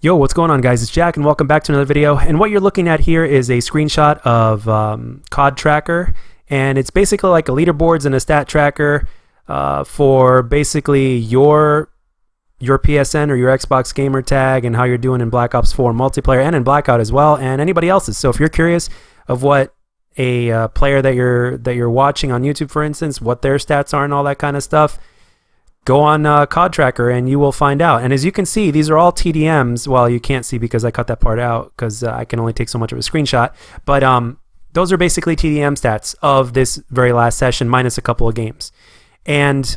Yo, what's going on, guys? It's Jack, and welcome back to another video. And what you're looking at here is a screenshot of COD Tracker, and it's basically like a leaderboards and a stat tracker for basically your PSN or your Xbox gamer tag and how you're doing in Black Ops 4 multiplayer and in Blackout as well, and anybody else's. So if you're curious of what a player that you're watching on YouTube, for instance, what their stats are and all that kind of stuff, go on COD Tracker and you will find out. And as you can see, these are all TDMs. Well, you can't see because I cut that part out because I can only take so much of a screenshot. But those are basically TDM stats of this very last session minus a couple of games. And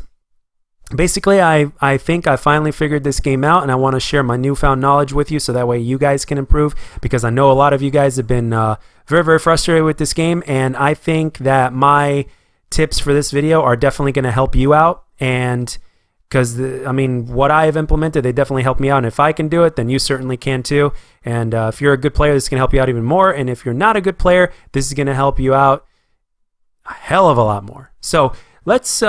basically, I think I finally figured this game out, and I want to share my newfound knowledge with you so that way you guys can improve, because I know a lot of you guys have been very, very frustrated with this game, and I think that my tips for this video are definitely going to help you out. And because, what I have implemented, they definitely help me out. And if I can do it, then you certainly can too. And if you're a good player, this is going to help you out even more. And if you're not a good player, this is going to help you out a hell of a lot more. So let's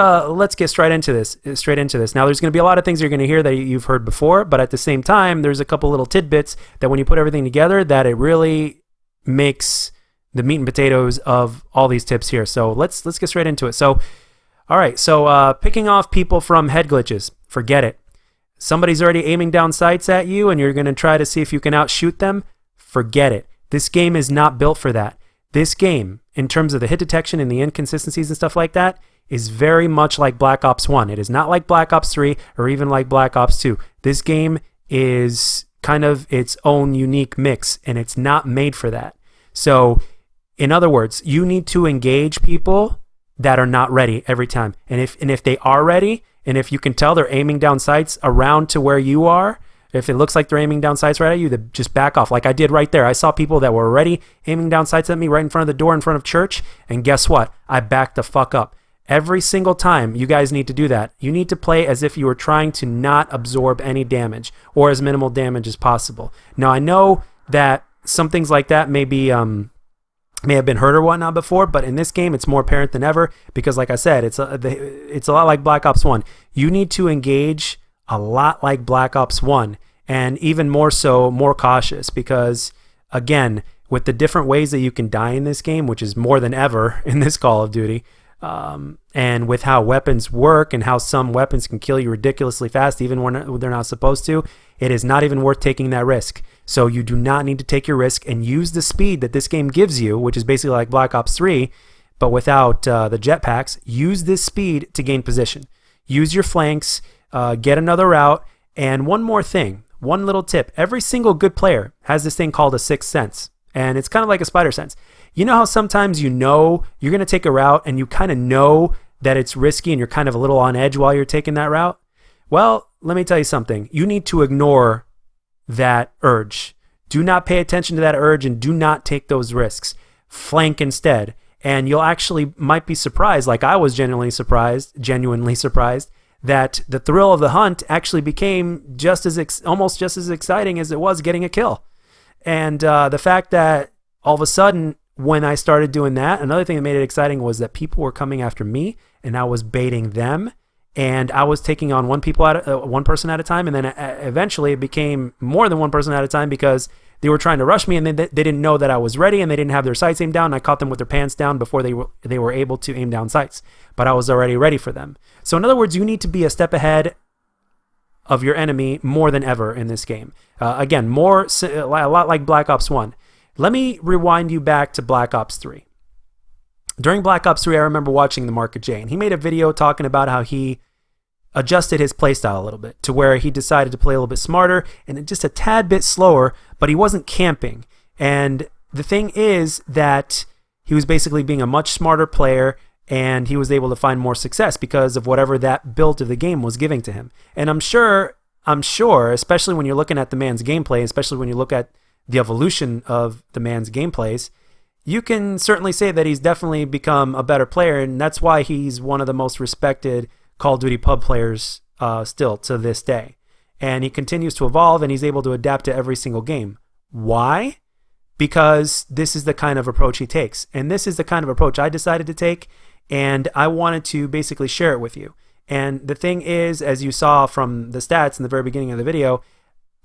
get straight into this. Now, there's going to be a lot of things you're going to hear that you've heard before, but at the same time, there's a couple little tidbits that when you put everything together, that it really makes the meat and potatoes of all these tips here. So let's get straight into it. So, all right, so picking off people from head glitches, forget it. Somebody's already aiming down sights at you and you're going to try to see if you can outshoot them, forget it. This game is not built for that. This game, in terms of the hit detection and the inconsistencies and stuff like that, is very much like Black Ops 1. It is not like Black Ops 3 or even like Black Ops 2. This game is kind of its own unique mix, and it's not made for that. So, in other words, you need to engage people that are not ready every time. And if they are ready, and if you can tell they're aiming down sights around to where you are, if it looks like they're aiming down sights right at you, then just back off. Like I did right there. I saw people that were already aiming down sights at me right in front of the door in front of church, and guess what? I backed the fuck up. Every single time, you guys need to do that. You need to play as if you were trying to not absorb any damage or as minimal damage as possible. Now, I know that some things like that may have been heard or whatnot before, but in this game it's more apparent than ever because, like I said, it's a lot like Black Ops 1. You need to engage a lot like Black Ops 1, and even more so, more cautious, because again, with the different ways that you can die in this game, which is more than ever in this Call of Duty, and with how weapons work and how some weapons can kill you ridiculously fast even when they're not supposed to, it is not even worth taking that risk. So you do not need to take your risk and use the speed that this game gives you, which is basically like Black Ops 3, but without the jetpacks. Use this speed to gain position. Use your flanks, get another route, and one more thing, one little tip. Every single good player has this thing called a sixth sense, and it's kind of like a spider sense. You know how sometimes you know you're going to take a route and you kind of know that it's risky and you're kind of a little on edge while you're taking that route? Well, let me tell you something. You need to ignore that urge. Do not pay attention to that urge and do not take those risks. Flank instead. And you'll actually might be surprised, like I was genuinely surprised, that the thrill of the hunt actually became almost just as exciting as it was getting a kill. And the fact that all of a sudden, when I started doing that, another thing that made it exciting was that people were coming after me and I was baiting them, and I was taking on one person at a time, and then eventually it became more than one person at a time because they were trying to rush me and they didn't know that I was ready and they didn't have their sights aimed down, and I caught them with their pants down before they were able to aim down sights, but I was already ready for them. So in other words, you need to be a step ahead of your enemy more than ever in this game. Again, a lot like Black Ops 1. Let me rewind you back to Black Ops 3. During Black Ops 3, I remember watching the Market J, and he made a video talking about how he adjusted his playstyle a little bit to where he decided to play a little bit smarter and just a tad bit slower, but he wasn't camping. And the thing is that he was basically being a much smarter player, and he was able to find more success because of whatever that build of the game was giving to him. And I'm sure, especially when you're looking at the man's gameplay, especially when you look at the evolution of the man's gameplays, you can certainly say that he's definitely become a better player, and that's why he's one of the most respected Call of Duty pub players still to this day. And he continues to evolve, and he's able to adapt to every single game. Why? Because this is the kind of approach he takes, and this is the kind of approach I decided to take, and I wanted to basically share it with you. And the thing is, as you saw from the stats in the very beginning of the video,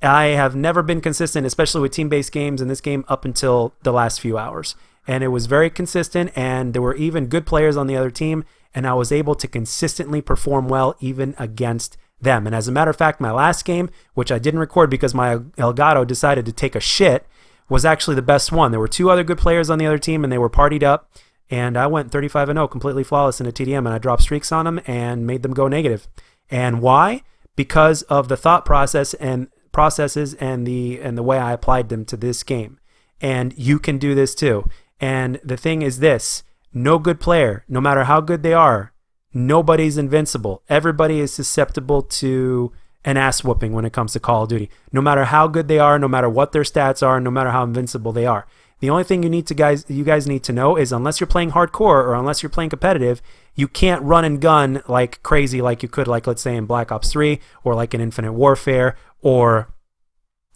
I have never been consistent, especially with team-based games in this game, up until the last few hours. And it was very consistent, and there were even good players on the other team, and I was able to consistently perform well even against them. And as a matter of fact, my last game, which I didn't record because my Elgato decided to take a shit, was actually the best one. There were two other good players on the other team, and they were partied up, and I went 35-0, completely flawless in a TDM, and I dropped streaks on them and made them go negative. And why? Because of the thought process and processes and the way I applied them to this game. And you can do this too. And the thing is this, no good player, no matter how good they are, nobody's invincible. Everybody is susceptible to an ass whooping when it comes to Call of Duty. No matter how good they are, no matter what their stats are, no matter how invincible they are. The only thing you guys need to know is, unless you're playing hardcore or unless you're playing competitive, you can't run and gun like crazy like you could, like, let's say, in Black Ops 3 or like in Infinite Warfare or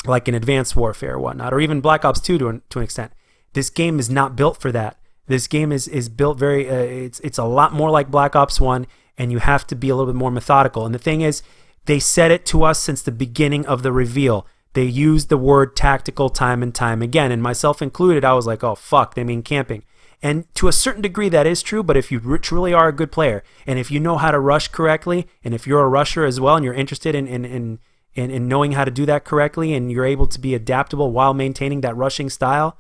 like in Advanced Warfare or whatnot, or even Black Ops 2 to an extent. This game is not built for that. This game is built very, it's a lot more like Black Ops 1, and you have to be a little bit more methodical. And the thing is, they said it to us since the beginning of the reveal. They used the word tactical time and time again, and myself included. I was like, oh fuck, they mean camping. And to a certain degree that is true, but if you truly are a good player, and if you know how to rush correctly, and if you're a rusher as well, and you're interested in knowing how to do that correctly, and you're able to be adaptable while maintaining that rushing style,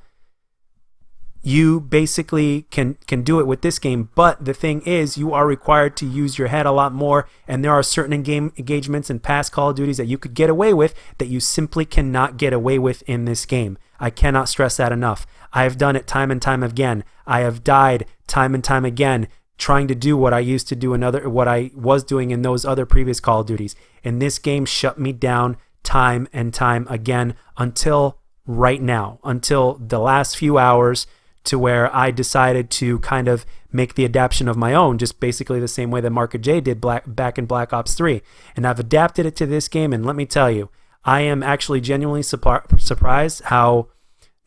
you basically can do it with this game. But the thing is, you are required to use your head a lot more, and there are certain in-game engagements in past Call of Duties that you could get away with that you simply cannot get away with in this game. I cannot stress that enough. I have done it time and time again. I have died time and time again trying to do what I used to do what I was doing in those other previous Call of Duties. And this game shut me down time and time again until right now, until the last few hours, to where I decided to kind of make the adaptation of my own, just basically the same way that Market J did back in Black Ops 3. And I've adapted it to this game, and let me tell you, I am actually genuinely surprised how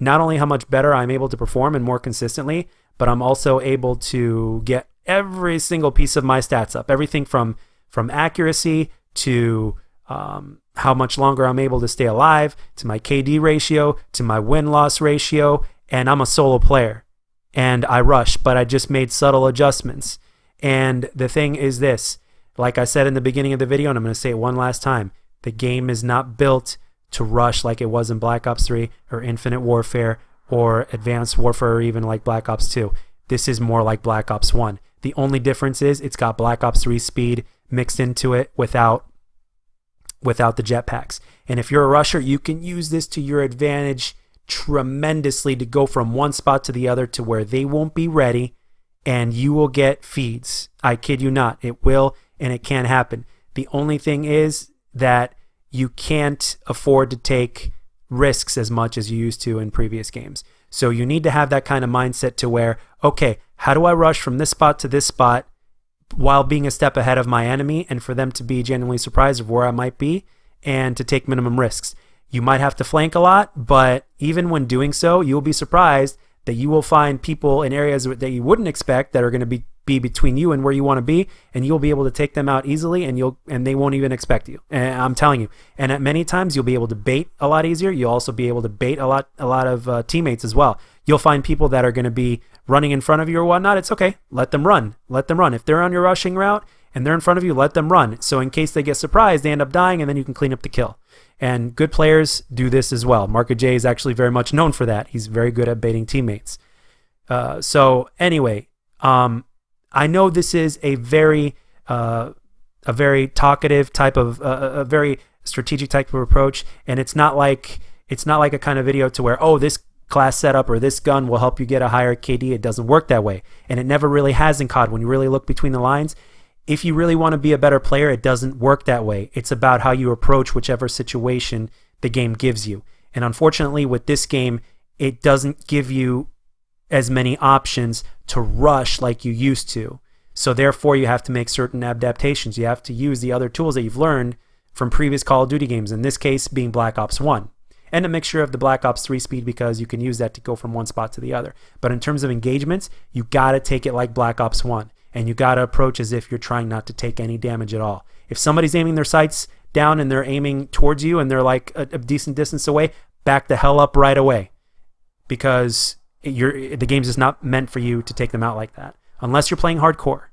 not only how much better I'm able to perform and more consistently, but I'm also able to get every single piece of my stats up. Everything from accuracy to how much longer I'm able to stay alive, to my KD ratio, to my win-loss ratio. And I'm a solo player, and I rush, but I just made subtle adjustments. And the thing is this, like I said in the beginning of the video, and I'm going to say it one last time, the game is not built to rush like it was in Black Ops 3 or Infinite Warfare or Advanced Warfare, or even like Black Ops 2. This is more like Black Ops 1. The only difference is it's got Black Ops 3 speed mixed into it without the jetpacks. And if you're a rusher, you can use this to your advantage tremendously to go from one spot to the other to where they won't be ready, and you will get feeds. I kid you not. It will, and it can happen. The only thing is that you can't afford to take risks as much as you used to in previous games. So you need to have that kind of mindset to where, okay, how do I rush from this spot to this spot while being a step ahead of my enemy, and for them to be genuinely surprised of where I might be, and to take minimum risks. You might have to flank a lot, but even when doing so, you'll be surprised that you will find people in areas that you wouldn't expect that are going to be between you and where you want to be, and you'll be able to take them out easily, and they won't even expect you. And I'm telling you. And at many times, you'll be able to bait a lot easier. You'll also be able to bait a lot of teammates as well. You'll find people that are going to be running in front of you or whatnot. It's okay. Let them run. Let them run. If they're on your rushing route and they're in front of you, let them run. So in case they get surprised, they end up dying, and then you can clean up the kill. And good players do this as well. Market J is actually very much known for that. He's very good at baiting teammates. So anyway, I know this is a very talkative type of, a very strategic type of approach, and it's not like a kind of video to where, oh, this class setup or this gun will help you get a higher KD. It doesn't work that way, and it never really has in COD. When you really look between the lines, if you really want to be a better player, it doesn't work that way. It's about how you approach whichever situation the game gives you. And unfortunately, with this game, it doesn't give you as many options to rush like you used to. So therefore, you have to make certain adaptations. You have to use the other tools that you've learned from previous Call of Duty games, in this case being Black Ops 1. And a mixture of the Black Ops 3 speed, because you can use that to go from one spot to the other. But in terms of engagements, you got to take it like Black Ops 1. And you got to approach as if you're trying not to take any damage at all. If somebody's aiming their sights down and they're aiming towards you and they're like a decent distance away, back the hell up right away, because the game's just not meant for you to take them out like that unless you're playing hardcore.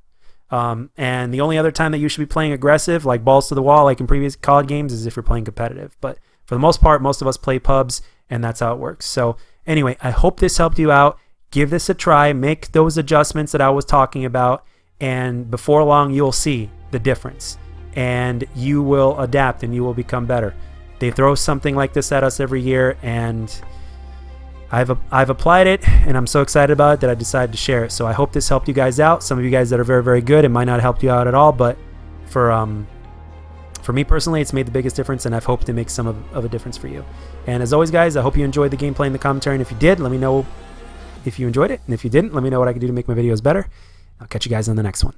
And the only other time that you should be playing aggressive, like balls to the wall, like in previous COD games, is if you're playing competitive. But for the most part, most of us play pubs, and that's how it works. So anyway, I hope this helped you out. Give this a try. Make those adjustments that I was talking about, and before long, you'll see the difference, and you will adapt, and you will become better. They throw something like this at us every year, and I've applied it, and I'm so excited about it that I decided to share it. So I hope this helped you guys out. Some of you guys that are very, very good, it might not help you out at all, but for me personally, it's made the biggest difference, and I've hoped to make some of a difference for you. And as always, guys, I hope you enjoyed the gameplay and the commentary, and if you did, let me know if you enjoyed it, and if you didn't, let me know what I can do to make my videos better. I'll catch you guys on the next one.